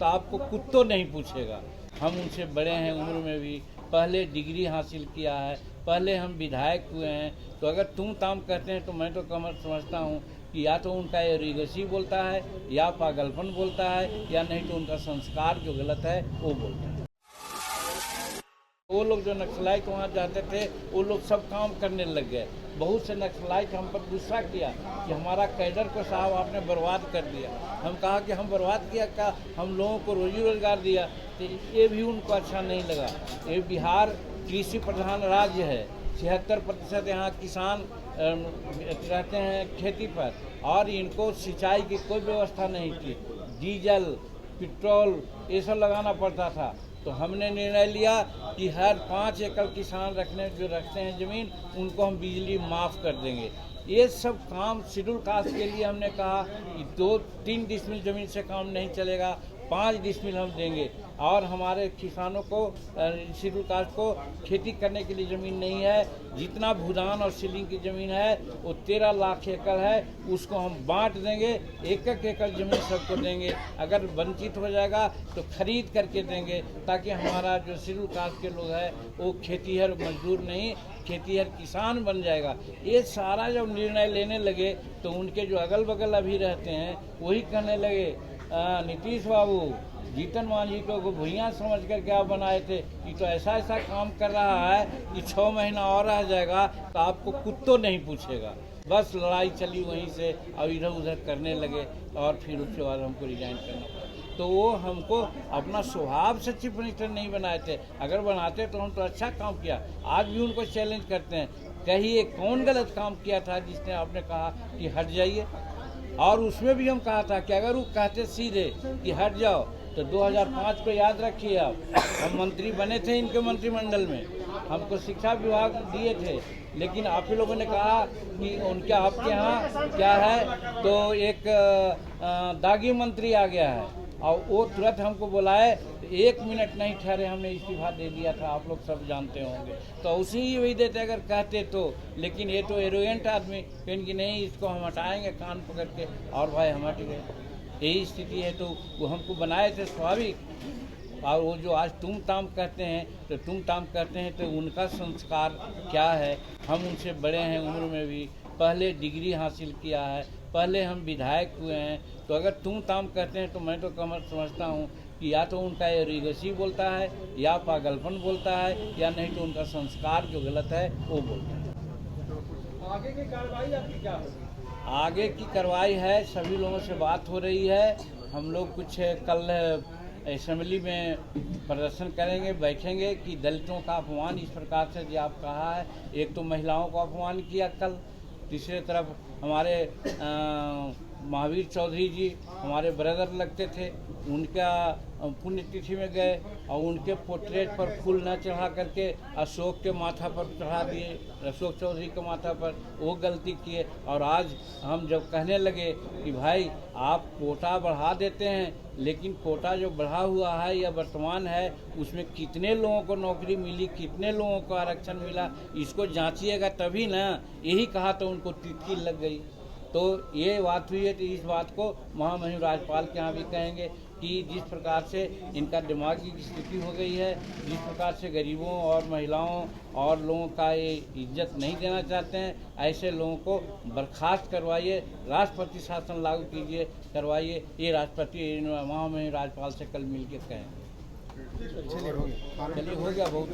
तो आपको कुत्तों नहीं पूछेगा। हम उनसे बड़े हैं उम्र में भी, पहले डिग्री हासिल किया है, पहले हम विधायक हुए हैं। तो अगर तुम ताम कहते हैं तो मैं तो कमर समझता हूँ कि या तो उनका एरोगेसी बोलता है, या पागलपन बोलता है, या नहीं तो उनका संस्कार जो गलत है वो बोलता है। वो लोग जो नक्सलाइट वहाँ जाते थे वो लोग सब काम करने लग गए। बहुत से नक्सलाइट हम पर गुस्सा किया कि हमारा कैडर को साहब आपने बर्बाद कर दिया। हम कहा कि हम बर्बाद किया क्या, हम लोगों को रोजी रोजगार दिया। तो ये भी उनको अच्छा नहीं लगा। ये बिहार कृषि प्रधान राज्य है, 76% यहाँ किसान रहते हैं खेती पर, और इनको सिंचाई की कोई व्यवस्था नहीं थी। डीजल पेट्रोल ये सब लगाना पड़ता था। तो हमने निर्णय लिया कि हर 5 एकड़ किसान जो रखते हैं ज़मीन, उनको हम बिजली माफ़ कर देंगे। ये सब काम शेड्यूल कास्ट के लिए हमने कहा कि 2-3 डिसमिल ज़मीन से काम नहीं चलेगा, 5 डिसमिल हम देंगे। और हमारे किसानों को शेड्यूल कास्ट को खेती करने के लिए ज़मीन नहीं है। जितना भूदान और सीलिंग की ज़मीन है वो 13 लाख एकड़ है, उसको हम बांट देंगे। 1-1 एकड़ ज़मीन सबको देंगे। अगर वंचित हो जाएगा तो खरीद करके देंगे, ताकि हमारा जो शेड्यूल कास्ट के लोग हैं वो खेतीहर मजदूर नहीं, खेतीहर किसान बन जाएगा। ये सारा जब निर्णय लेने लगे तो उनके जो अगल बगल अभी रहते हैं वही कहने लगे, नीतीश बाबू जीतन मांझी को भुइयाँ समझ कर क्या बनाए थे, ये तो ऐसा ऐसा काम कर रहा है कि 6 महीना और रह जाएगा तो आपको कुत्तों नहीं पूछेगा। बस लड़ाई चली वहीं से, और इधर उधर करने लगे, और फिर उसके बाद हमको रिजाइन करना पड़ा। तो वो हमको अपना स्वभाव से चीफ मिनिस्टर नहीं बनाए थे। अगर बनाते तो हम तो अच्छा काम किया। आज भी उनको चैलेंज करते हैं, कहिए कौन गलत काम किया था जिसने आपने कहा कि हट जाइए। और उसमें भी हम कहा था कि अगर वो कहते सीधे कि हट जाओ तो 2005 को याद रखिए आप, हम मंत्री बने थे इनके मंत्रिमंडल में, हमको शिक्षा विभाग दिए थे। लेकिन आप ही लोगों ने कहा कि उनके आपके यहाँ क्या है, तो एक दागी मंत्री आ गया है, और वो तुरंत हमको बुलाए, 1 मिनट नहीं ठहरे हमने इस्तीफा दे दिया था। आप लोग सब जानते होंगे। तो उसी ही वही देते अगर कहते तो। लेकिन ये तो एरोगेंट आदमी कहें कि नहीं इसको हम हटाएंगे कान पकड़ के, और भाई हम हट गए। यही स्थिति है। तो वो हमको बनाए थे स्वाभाविक। और वो जो आज तुम ताम कहते हैं तो तुम ताम कहते हैं तो उनका संस्कार क्या है। हम उनसे बड़े हैं उम्र में भी, पहले डिग्री हासिल किया है, पहले हम विधायक हुए हैं। तो अगर तुम ताम कहते हैं तो मैं तो कमर समझता हूँ कि या तो उनका एरोगेसी बोलता है, या पागलपन बोलता है, या नहीं तो उनका संस्कार जो गलत है वो बोलता है। आगे की कार्रवाई आपकी क्या होगी? आगे की कार्रवाई है, सभी लोगों से बात हो रही है। हम लोग कुछ कल असेंबली में प्रदर्शन करेंगे, बैठेंगे कि दलितों का अपमान इस प्रकार से जो आप कहा है, एक तो महिलाओं को अपमान किया कल, तीसरे तरफ हमारे महावीर चौधरी जी हमारे ब्रदर लगते थे, उनका पुण्यतिथि में गए और उनके पोर्ट्रेट पर फूल न चढ़ा करके अशोक के माथा पर चढ़ा दिए, अशोक चौधरी के माथा पर, वो गलती किए। और आज हम जब कहने लगे कि भाई आप कोटा बढ़ा देते हैं, लेकिन कोटा जो बढ़ा हुआ है या वर्तमान है उसमें कितने लोगों को नौकरी मिली, कितने लोगों को आरक्षण मिला, इसको जांचिएगा तभी ना। यही कहा तो उनको टिक्की लग गई। तो ये बात हुई है। तो इस बात को महामहिम राज्यपाल के यहाँ भी कहेंगे कि जिस प्रकार से इनका दिमागी स्थिति हो गई है, जिस प्रकार से गरीबों और महिलाओं और लोगों का ये इज्जत नहीं देना चाहते हैं, ऐसे लोगों को बर्खास्त करवाइए, राष्ट्रपति शासन लागू कीजिए, करवाइए। ये राष्ट्रपति महामहिम राज्यपाल से कल मिल के कहेंगे। चलिए हो गया बहुत।